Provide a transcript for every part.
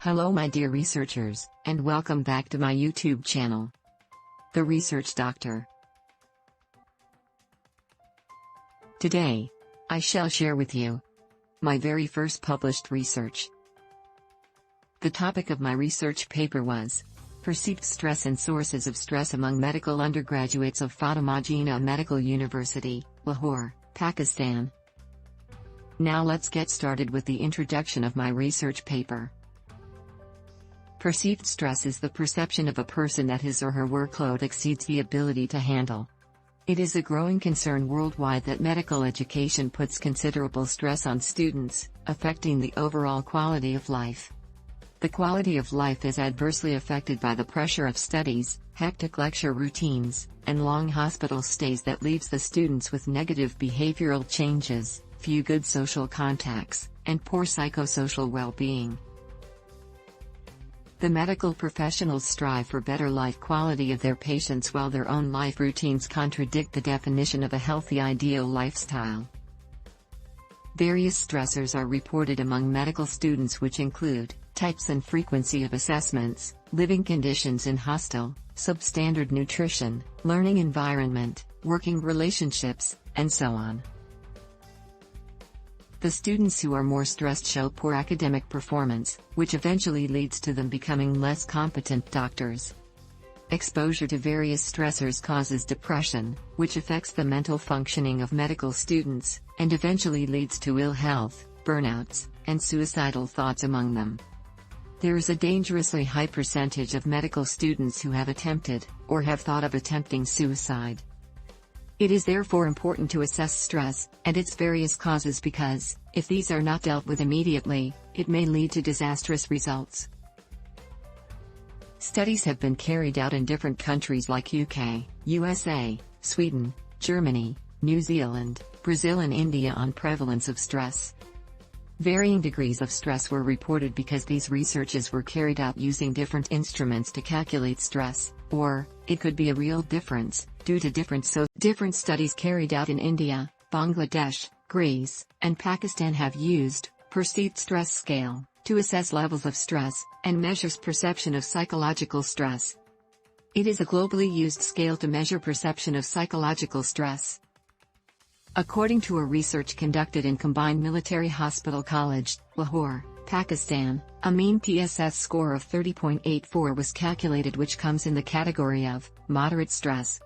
Hello my dear researchers, and welcome back to my YouTube channel, The Research Doctor. Today, I shall share with you my very first published research. The topic of my research paper was Perceived Stress and Sources of Stress Among Medical Undergraduates of Fatima Jinnah Medical University, Lahore, Pakistan. Now let's get started with the introduction of my research paper. Perceived stress is the perception of a person that his or her workload exceeds the ability to handle. It is a growing concern worldwide that medical education puts considerable stress on students, affecting the overall quality of life. The quality of life is adversely affected by the pressure of studies, hectic lecture routines, and long hospital stays that leaves the students with negative behavioral changes, few good social contacts, and poor psychosocial well-being. The medical professionals strive for better life quality of their patients while their own life routines contradict the definition of a healthy ideal lifestyle. Various stressors are reported among medical students, which include types and frequency of assessments, living conditions in hostile, substandard nutrition, learning environment, working relationships, and so on. The students who are more stressed show poor academic performance, which eventually leads to them becoming less competent doctors. Exposure to various stressors causes depression, which affects the mental functioning of medical students, and eventually leads to ill health, burnouts, and suicidal thoughts among them. There is a dangerously high percentage of medical students who have attempted, or have thought of attempting suicide. It is therefore important to assess stress and its various causes because, if these are not dealt with immediately, it may lead to disastrous results. Studies have been carried out in different countries like UK, USA, Sweden, Germany, New Zealand, Brazil and India on prevalence of stress. Varying degrees of stress were reported because these researches were carried out using different instruments to calculate stress, or, it could be a real difference, due to different studies carried out in India, Bangladesh, Greece, and Pakistan have used perceived stress scale to assess levels of stress, and measures perception of psychological stress. It is a globally used scale to measure perception of psychological stress. According to a research conducted in Combined Military Hospital College, Lahore, Pakistan, a mean PSS score of 30.84 was calculated, which comes in the category of moderate stress.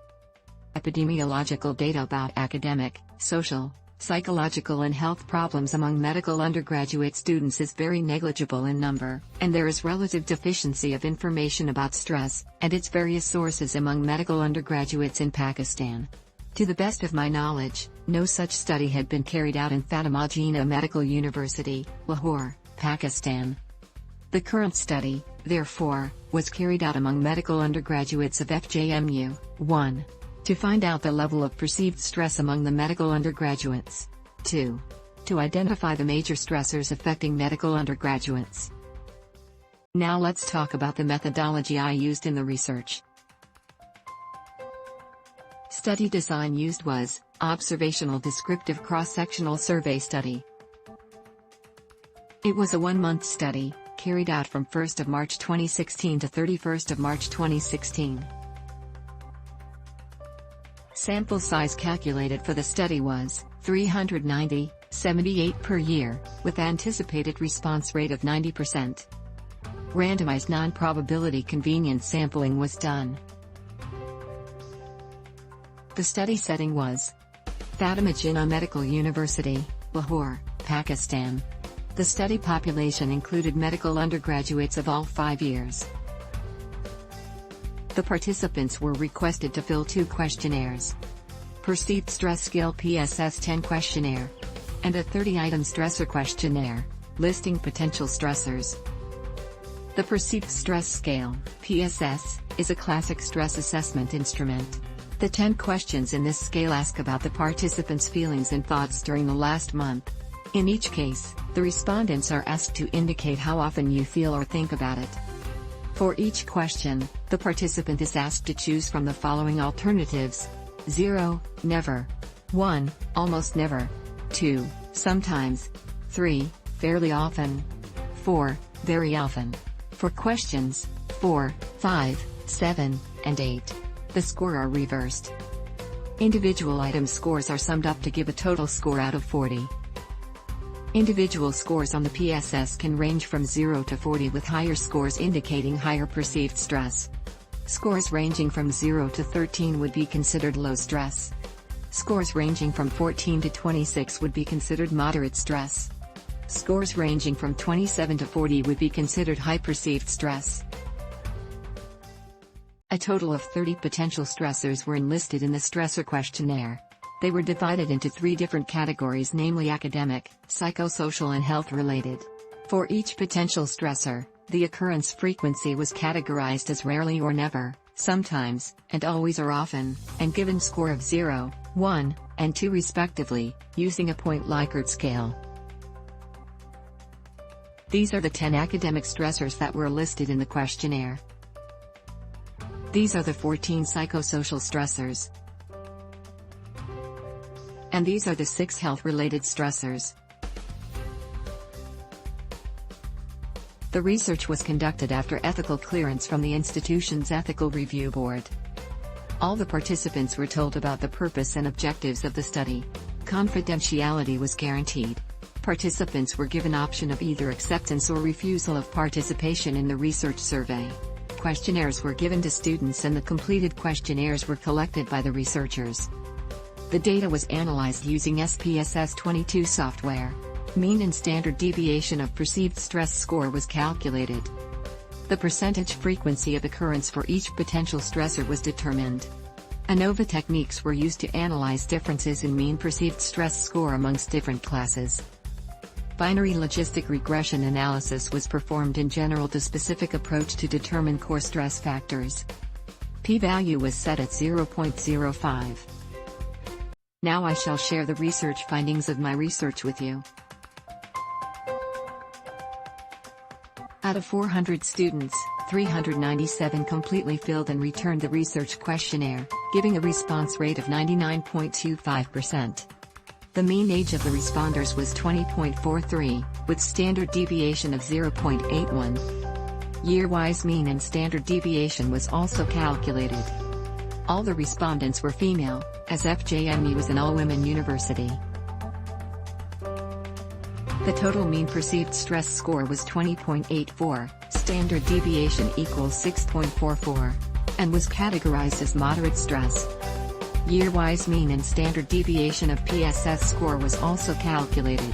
Epidemiological data about academic, social, psychological and health problems among medical undergraduate students is very negligible in number, and there is relative deficiency of information about stress and its various sources among medical undergraduates in Pakistan. To the best of my knowledge, no such study had been carried out in Fatima Jinnah Medical University, Lahore, Pakistan. The current study, therefore, was carried out among medical undergraduates of FJMU, 1. To find out the level of perceived stress among the medical undergraduates. 2. To identify the major stressors affecting medical undergraduates. Now let's talk about the methodology I used in the research. Study design used was Observational Descriptive Cross-Sectional Survey Study. It was a 1-month study, carried out from 1st of March 2016 to 31st of March 2016. Sample size calculated for the study was 390, 78 per year, with anticipated response rate of 90%. Randomized non-probability convenience sampling was done. The study setting was Fatima Jinnah Medical University, Lahore, Pakistan. The study population included medical undergraduates of all 5 years. The participants were requested to fill 2 questionnaires: Perceived Stress Scale PSS 10 questionnaire, and a 30-item stressor questionnaire, listing potential stressors. The Perceived Stress Scale, PSS, is a classic stress assessment instrument. The 10 questions in this scale ask about the participants' feelings and thoughts during the last month. In each case, the respondents are asked to indicate how often you feel or think about it. For each question, the participant is asked to choose from the following alternatives: 0, never; 1, almost never; 2, sometimes; 3, fairly often; 4, very often. For questions 4, 5, 7, and 8, the score are reversed. Individual item scores are summed up to give a total score out of 40. Individual scores on the PSS can range from 0 to 40, with higher scores indicating higher perceived stress. Scores ranging from 0 to 13 would be considered low stress. Scores ranging from 14 to 26 would be considered moderate stress. Scores ranging from 27 to 40 would be considered high perceived stress. A total of 30 potential stressors were enlisted in the stressor questionnaire. They were divided into 3 different categories, namely academic, psychosocial and health-related. For each potential stressor, the occurrence frequency was categorized as rarely or never, sometimes, and always or often, and given score of 0, 1, and 2 respectively, using a point Likert scale. These are the 10 academic stressors that were listed in the questionnaire. These are the 14 psychosocial stressors. And these are the 6 health-related stressors. The research was conducted after ethical clearance from the institution's Ethical Review Board. All the participants were told about the purpose and objectives of the study. Confidentiality was guaranteed. Participants were given option of either acceptance or refusal of participation in the research survey. Questionnaires were given to students and the completed questionnaires were collected by the researchers. The data was analyzed using SPSS-22 software. Mean and standard deviation of perceived stress score was calculated. The percentage frequency of occurrence for each potential stressor was determined. ANOVA techniques were used to analyze differences in mean perceived stress score amongst different classes. Binary logistic regression analysis was performed in general to specific approach to determine core stress factors. P-value was set at 0.05. Now I shall share the research findings of my research with you. Out of 400 students, 397 completely filled and returned the research questionnaire, giving a response rate of 99.25%. The mean age of the responders was 20.43, with standard deviation of 0.81. Year-wise mean and standard deviation was also calculated. All the respondents were female, as FJMU was an all-women university. The total mean perceived stress score was 20.84, standard deviation equals 6.44, and was categorized as moderate stress. Year-wise mean and standard deviation of PSS score was also calculated.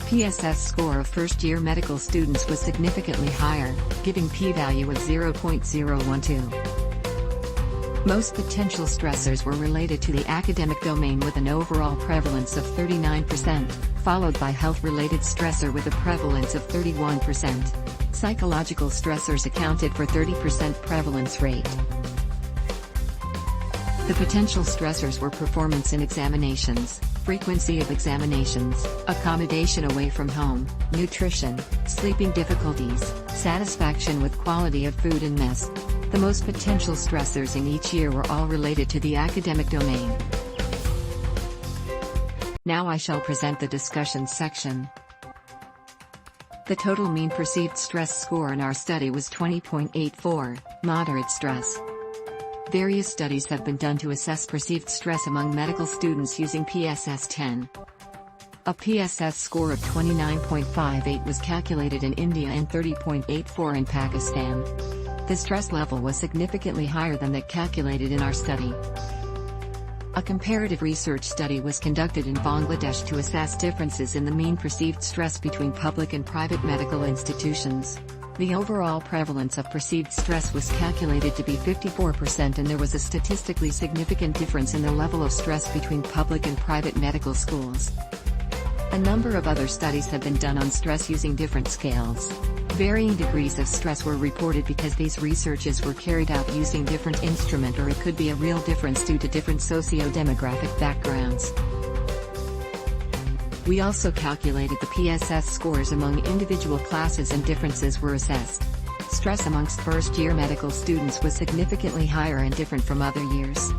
PSS score of first-year medical students was significantly higher, giving p-value of 0.012. Most potential stressors were related to the academic domain with an overall prevalence of 39%, followed by health-related stressor with a prevalence of 31%. Psychological stressors accounted for 30% prevalence rate. The potential stressors were performance in examinations, frequency of examinations, accommodation away from home, nutrition, sleeping difficulties, satisfaction with quality of food and mess. The most potential stressors in each year were all related to the academic domain. Now I shall present the discussion section. The total mean perceived stress score in our study was 20.84, moderate stress. Various studies have been done to assess perceived stress among medical students using PSS-10. A PSS score of 29.58 was calculated in India and 30.84 in Pakistan. The stress level was significantly higher than that calculated in our study. A comparative research study was conducted in Bangladesh to assess differences in the mean perceived stress between public and private medical institutions. The overall prevalence of perceived stress was calculated to be 54%, and there was a statistically significant difference in the level of stress between public and private medical schools. A number of other studies have been done on stress using different scales. Varying degrees of stress were reported because these researches were carried out using different instrument, or it could be a real difference due to different socio-demographic backgrounds. We also calculated the PSS scores among individual classes and differences were assessed. Stress amongst first-year medical students was significantly higher and different from other years.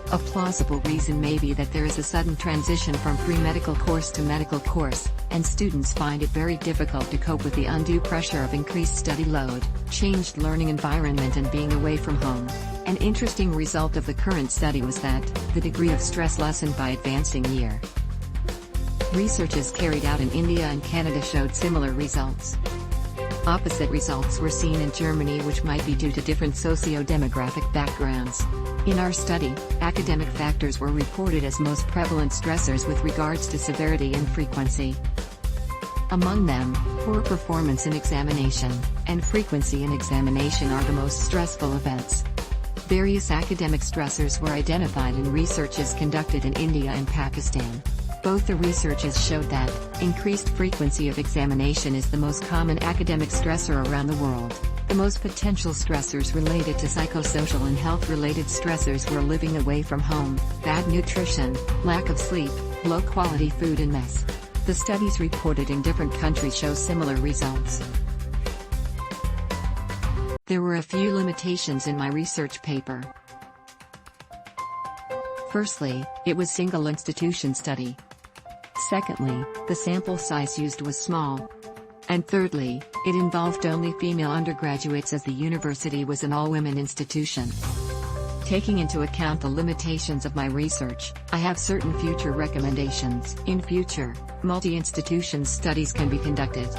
A plausible reason may be that there is a sudden transition from pre-medical course to medical course, and students find it very difficult to cope with the undue pressure of increased study load, changed learning environment and being away from home. An interesting result of the current study was that the degree of stress lessened by advancing year. Researches carried out in India and Canada showed similar results. Opposite results were seen in Germany, which might be due to different socio-demographic backgrounds. In our study, academic factors were reported as most prevalent stressors with regards to severity and frequency. Among them, poor performance in examination and frequency in examination are the most stressful events. Various academic stressors were identified in researches conducted in India and Pakistan. Both the researches showed that increased frequency of examination is the most common academic stressor around the world. The most potential stressors related to psychosocial and health-related stressors were living away from home, bad nutrition, lack of sleep, low-quality food and mess. The studies reported in different countries show similar results. There were a few limitations in my research paper. Firstly, it was single institution study. Secondly, the sample size used was small. And thirdly, it involved only female undergraduates as the university was an all-women institution. Taking into account the limitations of my research, I have certain future recommendations. In future, multi-institution studies can be conducted.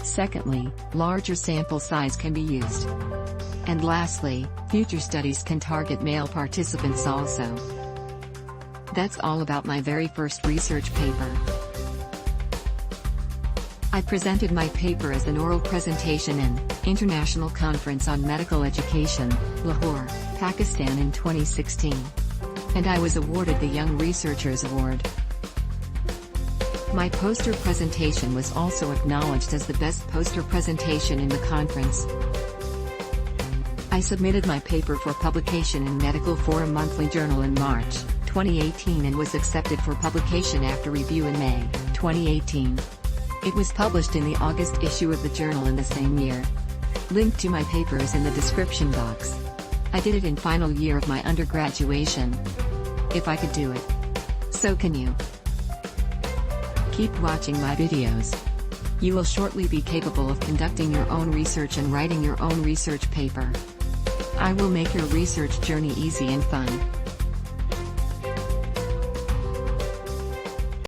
Secondly, larger sample size can be used. And lastly, future studies can target male participants also. That's all about my very first research paper. I presented my paper as an oral presentation in International Conference on Medical Education, Lahore, Pakistan in 2016. And I was awarded the Young Researchers Award. My poster presentation was also acknowledged as the best poster presentation in the conference. I submitted my paper for publication in Medical Forum Monthly Journal in March 2018 and was accepted for publication after review in May 2018. It was published in the August issue of the journal in the same year. Link to my paper is in the description box. I did it in final year of my undergraduation. If I could do it, so can you. Keep watching my videos. You will shortly be capable of conducting your own research and writing your own research paper. I will make your research journey easy and fun.